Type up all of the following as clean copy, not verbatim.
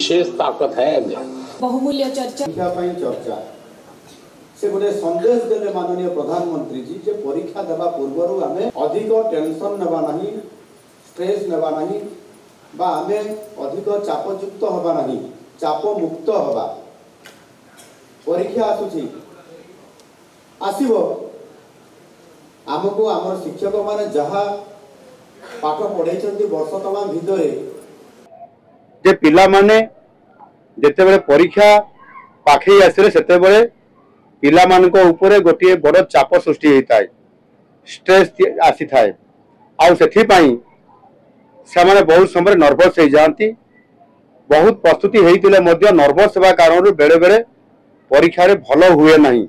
विशेष ताकत है अध्ययन। बहुमूल्य चर्चा चर्चा से गोटे संदेश देले माननीय प्रधानमंत्री जी जे परीक्षा देवा पूर्व आम अधिक टेंशन नेबा नहीं, स्ट्रेस नेबा नहीं, बा आम अधिक चापयुक्त हवा नहीं, चाप मुक्त हवा। परीक्षा आसुची आसीबो आमको आमर शिक्षक माने जहा पाठ पढ़ाई वर्ष तमाम भितर जे पिला माने जेते बेले परीक्षा पाखे आसिले सेते बेले पिला मानको ऊपर गोटे बड़ चाप सृष्टि होता है, स्ट्रेस आसी थाए। आउ सेथि पई से माने बहुत समय नर्वस हो जाती, बहुत प्रस्तुति होइतिले मध्य नर्वस होगा कारण बेले बेले परीक्षा रे भलो हुए नहीं।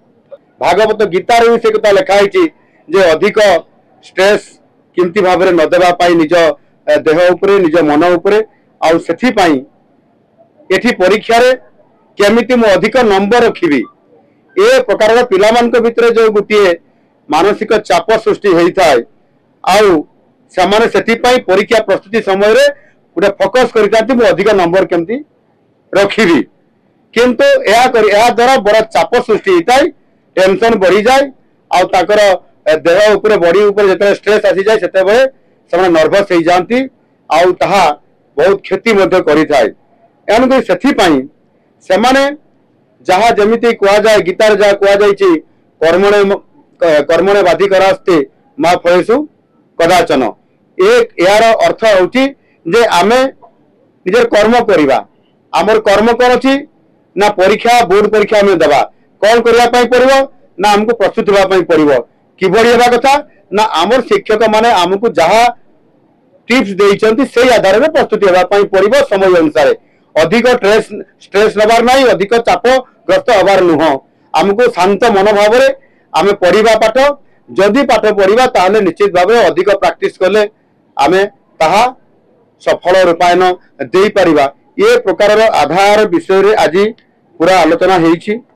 भागवत गीतार भी से कथा लिखाई जे अधिक स्ट्रेस किमती भाव में न देवा पाई निज देह उपरे निज मन उपरे आउ सेथि पई एठी परीक्षा रे केमिति मु अधिक नंबर रखिबी ए प्रकार पिला मान भितर जो गोटे मानसिक चाप सृष्टि होता है आउ से सेथि पई परीक्षा प्रस्तुति समय रे गोटे फोकस करथांती मु अधिक नंबर केमती रखिबी किंतु या द्वारा बड़ा चाप सृष्टि होता है, टेंशन बढ़ी जाए आउ ताकर देह ऊपर बॉडी ऊपर जिते स्ट्रेस आसी जाए सेते बेले से नर्वस हो जाती आउ ताहा बहुत क्षति मध्य करिथाए। एणुक सेथि पई से माने जहाँ जमिति कुआ जाए गीतार जहाँ कुआ जाइछि कर्मणे बाधिकरास्ते मा फलेषु कदाचन। एक यार अर्थ होउछि जे आमे निजर कर्म करिबा, आमर कर्म कोन अछि ना परीक्षा बोर्ड परीक्षा आमे देबा कौन करबा पई पड़िबो ना हमको प्रस्तुत होबा पई पड़िबो किबड़ी हेबा कथा ना आमर शिक्षक माने हमको जहाँ टिप्स देइछन्ति सेही आधार में प्रस्तुति होबा पई पड़िबो समय अनुसार। अधिक स्ट्रेस नबार नहीं, अधिक चाप ग्रस्त हबार नुह। आमको शांत मन भाव में आम पढ़ा पाठ जदि पाठ पढ़ा ताहले निश्चित भाव अधिक प्रैक्टिस कले आमे ताहा सफल रूपायन दे पारिबा। ये प्रकार आधार विषय रे आज पूरा आलोचना होईछि।